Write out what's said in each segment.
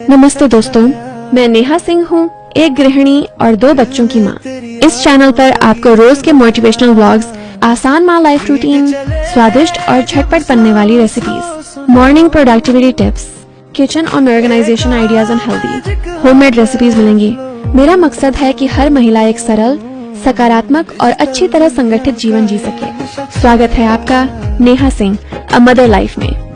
नमस्ते दोस्तों, मैं नेहा सिंह हूँ, एक गृहिणी और 2 बच्चों की माँ। इस चैनल पर आपको रोज के मोटिवेशनल व्लॉग्स, आसान माँ लाइफ रूटीन, स्वादिष्ट और झटपट बनने वाली recipes, morning productivity tips, kitchen और organisation ideas and healthy homemade recipes मिलेंगी। मेरा मकसद है कि हर महिला एक सरल, सकारात्मक और अच्छी तरह संगठित जीवन जी सके। स्वागत है आपका Neha Singh, a mother life में।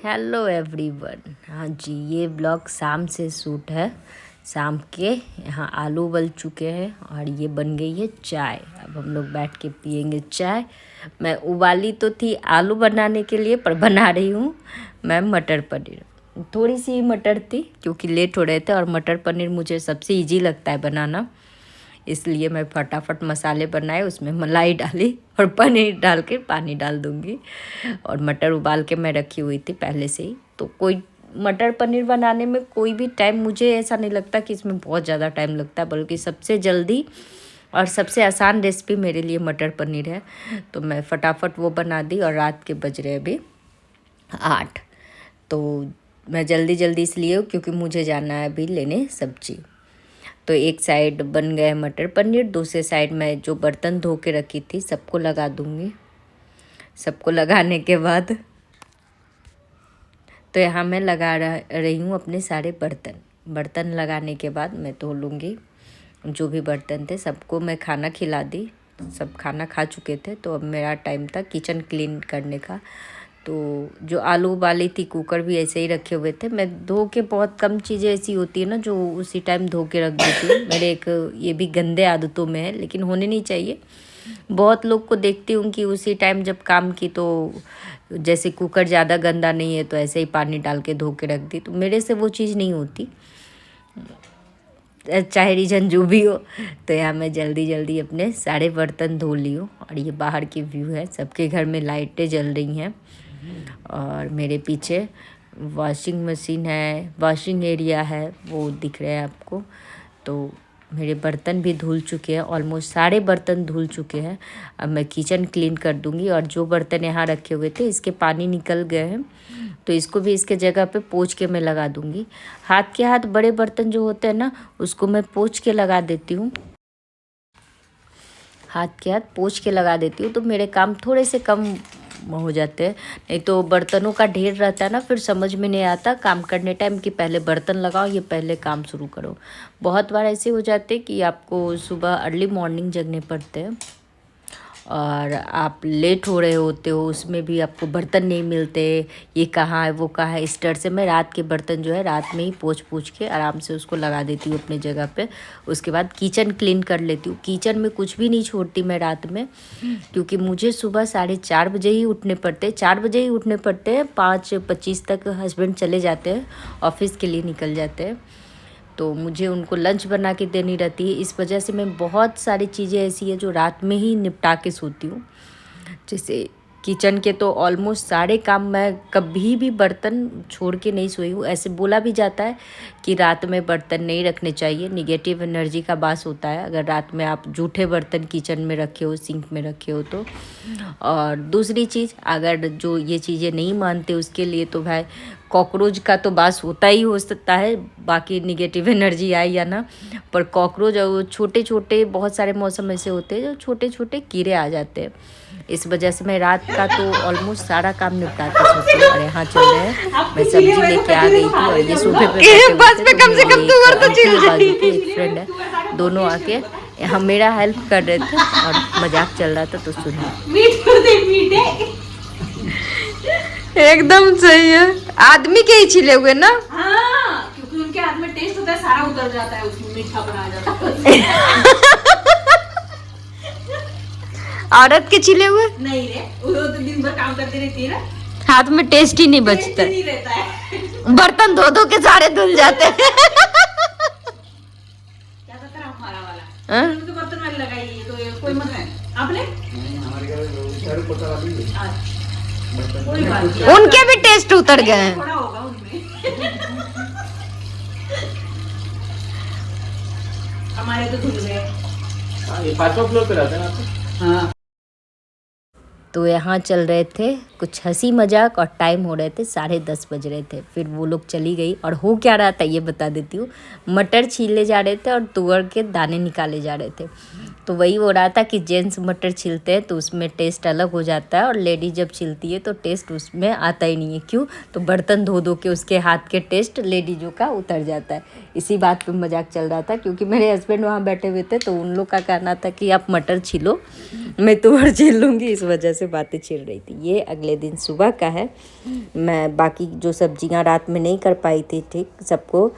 Hello everyone. हाँ जी, ये ब्लॉग शाम से शूट है। शाम के यहाँ आलू उबल चुके हैं और ये बन गई है चाय। अब हम लोग बैठ के पियेंगे चाय। मैं उबाली तो थी आलू बनाने के लिए, पर बना रही हूँ मैं मटर पनीर। थोड़ी सी मटर थी क्योंकि लेट हो रहे थे, और मटर पनीर मुझे सबसे इजी लगता है बनाना, इसलिए मैं फटाफट मसाले बनाए, उसमें मलाई डाली और पनीर डाल के पानी डाल दूँगी। और मटर उबाल के मैं रखी हुई थी पहले से ही। तो कोई मटर पनीर बनाने में कोई भी टाइम, मुझे ऐसा नहीं लगता कि इसमें बहुत ज़्यादा टाइम लगता है, बल्कि सबसे जल्दी और सबसे आसान रेसिपी मेरे लिए मटर पनीर है। तो मैं फटाफट वो बना दी, और रात के बज रहे अभी 8। तो मैं जल्दी जल्दी इसलिए हूँ क्योंकि मुझे जाना है अभी लेने सब्जी। तो एक साइड बन गया मटर पनीर, दूसरे साइड मैं जो बर्तन धो के रखी थी सबको लगा दूँगी। सबको लगाने के बाद तो यहाँ मैं लगा रही हूँ अपने सारे बर्तन लगाने के बाद मैं धो लूँगी। जो भी बर्तन थे सबको मैं खाना खिला दी, सब खाना खा चुके थे। तो अब मेरा टाइम था किचन क्लीन करने का। तो जो आलू उबाली थी, कुकर भी ऐसे ही रखे हुए थे। मैं धो के, बहुत कम चीज़ें ऐसी होती है ना जो उसी टाइम धो के रख देती हूँ। मेरे एक ये भी गंदे आदतों में है, लेकिन होने नहीं चाहिए। बहुत लोग को देखती हूँ कि उसी टाइम जब काम की, तो जैसे कुकर ज़्यादा गंदा नहीं है तो ऐसे ही पानी डाल के धो के रख दी। तो मेरे से वो चीज़ नहीं होती, चाहे रीज़न जो भी हो। तो यहाँ मैं जल्दी जल्दी अपने सारे बर्तन धो ली हूँ। और ये बाहर की व्यू है, सबके घर में लाइटें जल रही हैं, और मेरे पीछे वॉशिंग मशीन है, वॉशिंग एरिया है, वो दिख रहा है आपको। तो मेरे बर्तन भी धुल चुके हैं, ऑलमोस्ट सारे बर्तन धुल चुके हैं। अब मैं किचन क्लीन कर दूंगी। और जो बर्तन यहाँ रखे हुए थे इसके पानी निकल गए हैं, तो इसको भी इसके जगह पे पोंछ के मैं लगा दूंगी। हाथ के हाथ बड़े बर्तन जो होते हैं ना, उसको मैं पोंछ के लगा देती हूँ। हाथ के हाथ पोंछ के लगा देती हूँ तो मेरे काम थोड़े से कम हो जाते हैं। नहीं तो बर्तनों का ढेर रहता है ना, फिर समझ में नहीं आता काम करने टाइम कि पहले बर्तन लगाओ ये पहले काम शुरू करो। बहुत बार ऐसे हो जाते कि आपको सुबह अर्ली मॉर्निंग जगने पड़ते हैं, और आप लेट हो रहे होते हो, उसमें भी आपको बर्तन नहीं मिलते, ये कहाँ है वो कहाँ है। इस डर से मैं रात के बर्तन जो है रात में ही पोंछ के आराम से उसको लगा देती हूँ अपनी जगह पे। उसके बाद किचन क्लीन कर लेती हूँ। किचन में कुछ भी नहीं छोड़ती मैं रात में, क्योंकि मुझे सुबह 4:30 बजे ही उठने पड़ते हैं। 4 बजे ही उठने पड़ते हैं। 5:25 तक हस्बैंड चले जाते हैं, ऑफिस के लिए निकल जाते हैं। तो मुझे उनको लंच बना के देनी रहती है। इस वजह से मैं बहुत सारी चीज़ें ऐसी है जो रात में ही निपटा के सोती हूँ। जैसे किचन के तो ऑलमोस्ट सारे काम, मैं कभी भी बर्तन छोड़ के नहीं सोई हूँ। ऐसे बोला भी जाता है कि रात में बर्तन नहीं रखने चाहिए, निगेटिव एनर्जी का वास होता है अगर रात में आप जूठे बर्तन किचन में रखे हो, सिंक में रखे हो तो। और दूसरी चीज़, अगर जो ये चीज़ें नहीं मानते उसके लिए तो भाई कॉकरोच का तो बास होता ही हो सकता है, बाकी निगेटिव एनर्जी आए या ना। पर कॉकरोच और छोटे छोटे, बहुत सारे मौसम ऐसे होते हैं जो छोटे छोटे कीड़े आ जाते हैं। इस वजह से मैं रात का तो ऑलमोस्ट सारा काम निपटा के सोती हूँ। और यहाँ चल रहे हैं, मैं सब्जी लेके आ गई थी और ये सोफे पे बस में कम से कम 2 बार तो चिल जाएगी। एक फ्रेंड है, दोनों आके यहाँ मेरा हेल्प कर रहे थे और मजाक चल रहा था, तो सुनिए। एकदम सही है, आदमी के ही छिले हुए ना। हाँ, क्योंकि उनके हाथ में टेस्ट होता है, सारा उतर जाता है, उसमें मीठा बना जाता है। औरत के छिले हुए नहीं रे, वो तो दिन भर काम करती रहती है ना, हाथ में टेस्ट ही नहीं बचता, टेस्ट नहीं रहता है। बर्तन धो धो के सारे धुल जाते हैं। क्या कहता है हमारा वाला? हाँ? तो बर्तन वाले लगाई है, तो कोई मत है आपने? कोई बात नहीं, उनके भी टेस्ट उतर गए हैं। थोड़ा होगा उनमें। हमारे तो धुल गए। हाँ, ये 5वां फ्लोर पे रहते हैं ना आप? हाँ। तो यहाँ चल रहे थे कुछ हंसी मजाक और टाइम हो रहे थे 10:30 बज रहे थे। फिर वो लोग चली गई और हो क्या रहा था ये बता देती हूँ। मटर छीले जा रहे थे और तुअर के दाने निकाले जा रहे थे। तो वही हो रहा था कि जेंट्स मटर छीलते हैं तो उसमें टेस्ट अलग हो जाता है और लेडी जब छीलती है तो टेस्ट उसमें आता ही नहीं है। क्यों? तो बर्तन धो धो के उसके हाथ के टेस्ट लेडीजों का उतर जाता है। इसी बात पे मजाक चल रहा था क्योंकि मेरे हस्बैंड वहाँ बैठे हुए थे तो उन लोग का कहना था कि आप मटर छीलो, मैं तुअर छील लूँगी। इस वजह से बातें छिड़ रही थी। ये अगले दिन सुबह का है। मैं बाकी जो सब्जियां रात में नहीं कर पाई थी ठीक सबको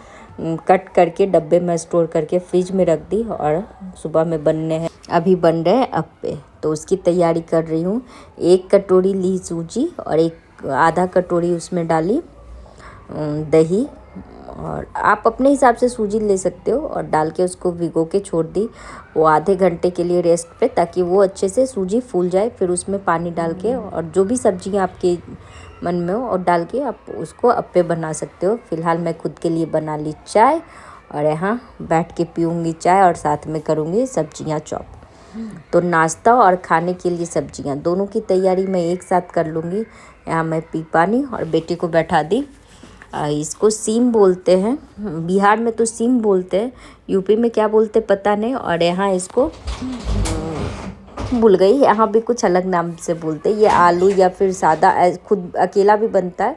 कट करके डब्बे में स्टोर करके फ्रिज में रख दी और सुबह में बनने हैं। अभी बन रहे हैं अप्पे तो उसकी तैयारी कर रही हूँ। 1 कटोरी ली सूजी और आधा कटोरी उसमें डाली दही और आप अपने हिसाब से सूजी ले सकते हो और डाल के उसको भिगो के छोड़ दी वो आधे घंटे के लिए रेस्ट पे ताकि वो अच्छे से सूजी फूल जाए। फिर उसमें पानी डाल के और जो भी सब्जियां आपके मन में हो और डाल के आप उसको अप्पे बना सकते हो। फ़िलहाल मैं खुद के लिए बना ली चाय और यहाँ बैठ के पीऊँगी चाय और साथ में करूँगी सब्जियाँ चॉप। तो नाश्ता और खाने के लिए सब्जियाँ दोनों की तैयारी मैं एक साथ कर लूँगी। यहाँ मैं पी पानी और बेटी को बैठा दी। इसको सीम बोलते हैं, बिहार में तो सीम बोलते हैं, यूपी में क्या बोलते पता नहीं। और यहाँ इसको भूल गई, यहाँ भी कुछ अलग नाम से बोलते हैं। ये आलू या फिर सादा खुद अकेला भी बनता है,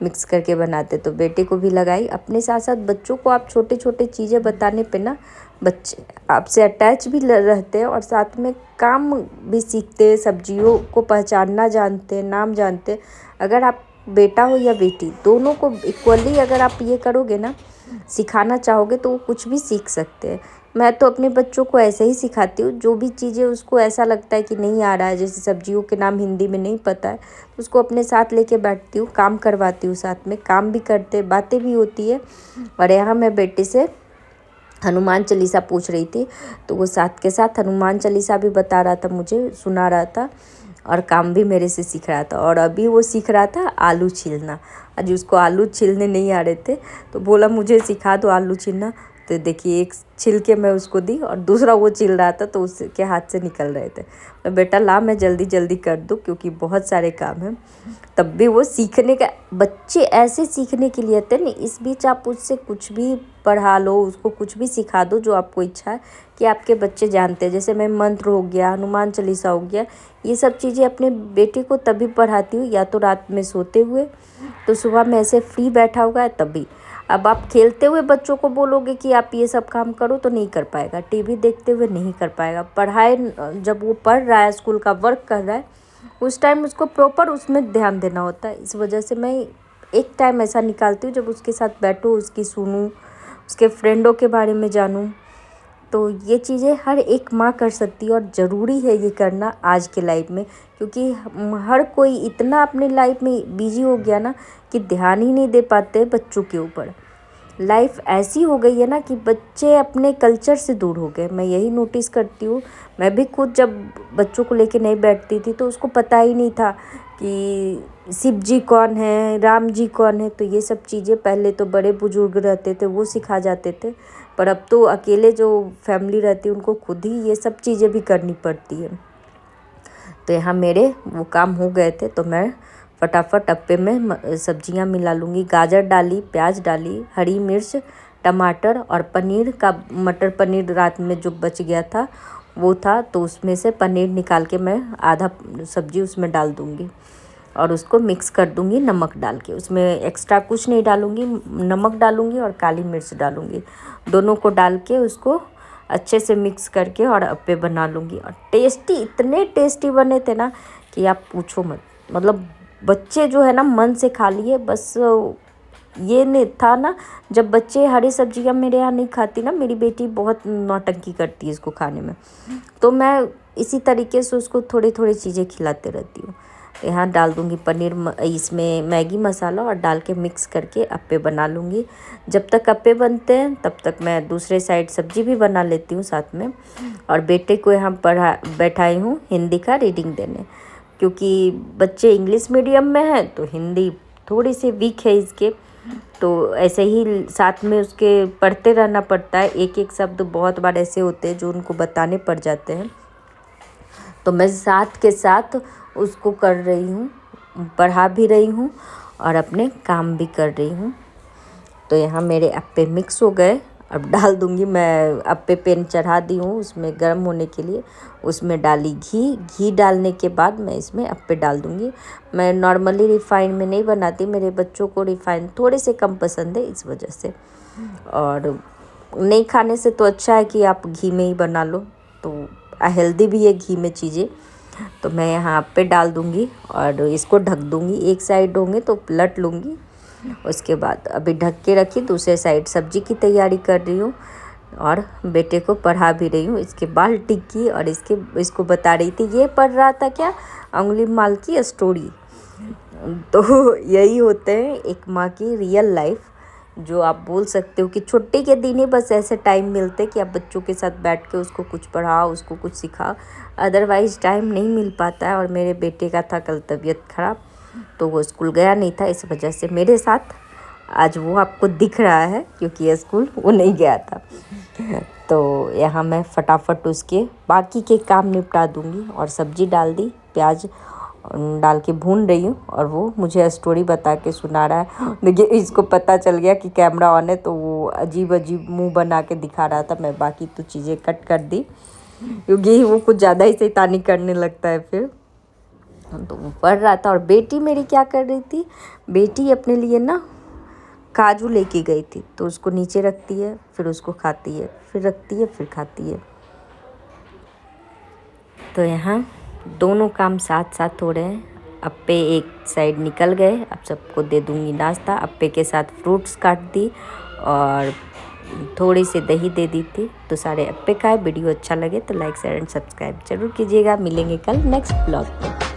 मिक्स करके बनाते। तो बेटे को भी लगाई। अपने साथ साथ बच्चों को आप छोटे छोटे चीज़ें बताने पे ना बच्चे आपसे अटैच भी रहते हैं और साथ में काम भी सीखते हैं, सब्जियों को पहचानना जानते हैं, नाम जानते हैं। अगर आप बेटा हो या बेटी दोनों को इक्वली अगर आप ये करोगे ना, सिखाना चाहोगे तो वो कुछ भी सीख सकते हैं। मैं तो अपने बच्चों को ऐसे ही सिखाती हूँ। जो भी चीज़ें उसको ऐसा लगता है कि नहीं आ रहा है, जैसे सब्जियों के नाम हिंदी में नहीं पता है, तो उसको अपने साथ लेके बैठती हूँ, काम करवाती हूँ, साथ में काम भी करते, बातें भी होती है। और यहाँ मैं बेटे से हनुमान चालीसा पूछ रही थी तो वो साथ के साथ हनुमान चालीसा भी बता रहा था, मुझे सुना रहा था और काम भी मेरे से सीख रहा था। और अभी वो सीख रहा था आलू छीलना। आज उसको आलू छीलने नहीं आ रहे थे तो बोला मुझे सिखा दो आलू छीलना। तो देखिए एक छिल के मैं उसको दी और दूसरा वो छिल रहा था तो उसके हाथ से निकल रहे थे। तो बेटा ला मैं जल्दी जल्दी कर दूँ क्योंकि बहुत सारे काम हैं। तब भी वो सीखने का, बच्चे ऐसे सीखने के लिए आते हैं ना। इस बीच आप उससे कुछ भी पढ़ा लो, उसको कुछ भी सिखा दो जो आपको इच्छा है कि आपके बच्चे जानते हैं। जैसे मैं मंत्र हो गया, हनुमान चालीसा हो गया, ये सब चीज़ें अपने बेटे को तभी पढ़ाती हूँ या तो रात में सोते हुए, तो सुबह में ऐसे फ्री बैठा होगा तभी। अब आप खेलते हुए बच्चों को बोलोगे कि आप ये सब काम करो तो नहीं कर पाएगा, टीवी देखते हुए नहीं कर पाएगा। पढ़ाई जब वो पढ़ रहा है, स्कूल का वर्क कर रहा है, उस टाइम उसको प्रॉपर उसमें ध्यान देना होता है। इस वजह से मैं एक टाइम ऐसा निकालती हूँ जब उसके साथ बैठूँ, उसकी सुनूँ, उसके फ्रेंडों के बारे में जानूँ। तो ये चीज़ें हर एक माँ कर सकती है और ज़रूरी है ये करना आज के लाइफ में, क्योंकि हर कोई इतना अपने लाइफ में बिजी हो गया ना कि ध्यान ही नहीं दे पाते बच्चों के ऊपर। लाइफ ऐसी हो गई है ना कि बच्चे अपने कल्चर से दूर हो गए। मैं यही नोटिस करती हूँ। मैं भी खुद जब बच्चों को लेके नहीं बैठती थी तो उसको पता ही नहीं था कि शिव जी कौन है, राम जी कौन है। तो ये सब चीज़ें पहले तो बड़े बुजुर्ग रहते थे वो सिखा जाते थे, पर अब तो अकेले जो फैमिली रहती है उनको खुद ही ये सब चीज़ें भी करनी पड़ती है। तो यहाँ मेरे वो काम हो गए थे तो मैं फटाफट अप्पे में सब्जियां मिला लूँगी। गाजर डाली, प्याज डाली, हरी मिर्च, टमाटर और पनीर का, मटर पनीर रात में जो बच गया था वो था तो उसमें से पनीर निकाल के मैं आधा सब्जी उसमें डाल दूँगी और उसको मिक्स कर दूँगी नमक डाल के। उसमें एक्स्ट्रा कुछ नहीं डालूँगी, नमक डालूँगी और काली मिर्च डालूँगी। दोनों को डाल के उसको अच्छे से मिक्स करके और अप्पे बना लूँगी। और टेस्टी, इतने टेस्टी बने थे ना कि आप पूछो मत। मतलब बच्चे जो है ना मन से खा लिए। बस ये नहीं था ना, जब बच्चे हरी सब्जियां मेरे यहाँ नहीं खाती ना, मेरी बेटी बहुत नौटंकी करती है इसको खाने में, तो मैं इसी तरीके से उसको थोड़ी थोड़ी चीज़ें खिलाते रहती हूँ। यहाँ डाल दूँगी पनीर, इसमें मैगी मसाला और डाल के मिक्स करके अप्पे बना लूँगी। जब तक अप्पे बनते हैं तब तक मैं दूसरे साइड सब्जी भी बना लेती हूँ साथ में। और बेटे को यहाँ बैठाई हूँ हिंदी का रीडिंग देने, क्योंकि बच्चे इंग्लिश मीडियम में हैं तो हिंदी थोड़ी सी वीक है इसके। तो ऐसे ही साथ में उसके पढ़ते रहना पड़ता है। एक एक शब्द बहुत बार ऐसे होते हैं जो उनको बताने पड़ जाते हैं, तो मैं साथ के साथ उसको कर रही हूँ, पढ़ा भी रही हूँ और अपने काम भी कर रही हूँ। तो यहाँ मेरे अप्पे मिक्स हो गए, अब डाल दूँगी। मैं अप्पे पैन चढ़ा दी हूँ उसमें गर्म होने के लिए, उसमें डाली घी डालने के बाद मैं इसमें अप्पे डाल दूँगी। मैं नॉर्मली रिफ़ाइन में नहीं बनाती, मेरे बच्चों को रिफ़ाइन थोड़े से कम पसंद है इस वजह से, और नहीं खाने से तो अच्छा है कि आप घी में ही बना लो, तो हेल्दी भी है घी में चीज़ें। तो मैं यहाँ अप्पे डाल दूँगी और इसको ढक दूँगी। एक साइड होंगे तो पलट लूँगी, उसके बाद अभी ढक के रखी, दूसरे साइड सब्जी की तैयारी कर रही हूँ और बेटे को पढ़ा भी रही हूँ। इसके बाल टिक्की और इसको बता रही थी, ये पढ़ रहा था क्या, अंगुलीमाल की स्टोरी। तो यही होते हैं एक माँ की रियल लाइफ, जो आप बोल सकते हो कि छुट्टी के दिन ही बस ऐसे टाइम मिलते कि आप बच्चों के साथ बैठ के उसको कुछ पढ़ाओ, उसको कुछ सिखाओ, अदरवाइज़ टाइम नहीं मिल पाता है। और मेरे बेटे का था कल तबीयत ख़राब, तो वो स्कूल गया नहीं था, इस वजह से मेरे साथ आज वो आपको दिख रहा है, क्योंकि स्कूल वो नहीं गया था। तो यहाँ मैं फटाफट उसके बाकी के काम निपटा दूँगी और सब्ज़ी डाल दी, प्याज डाल के भून रही हूँ और वो मुझे स्टोरी बता के सुना रहा है। देखिए इसको पता चल गया कि कैमरा ऑन है, तो वो अजीब अजीब मुंह बना के दिखा रहा था। मैं बाकी तो चीज़ें कट कर दी, क्योंकि वो कुछ ज़्यादा ही शैतानी करने लगता है फिर। तो वो पढ़ रहा था और बेटी मेरी क्या कर रही थी, बेटी अपने लिए ना काजू लेके गई थी, तो उसको नीचे रखती है, फिर उसको खाती है, फिर रखती है, फिर खाती है। तो यहाँ दोनों काम साथ साथ हो रहे हैं। अप्पे एक साइड निकल गए, अब सबको दे दूँगी नाश्ता। अप्पे के साथ फ्रूट्स काट दी और थोड़ी सी दही दे दी थी, तो सारे अप्पे खाए। वीडियो अच्छा लगे तो लाइक शेयर एंड सब्सक्राइब जरूर कीजिएगा। मिलेंगे कल नेक्स्ट ब्लॉग में।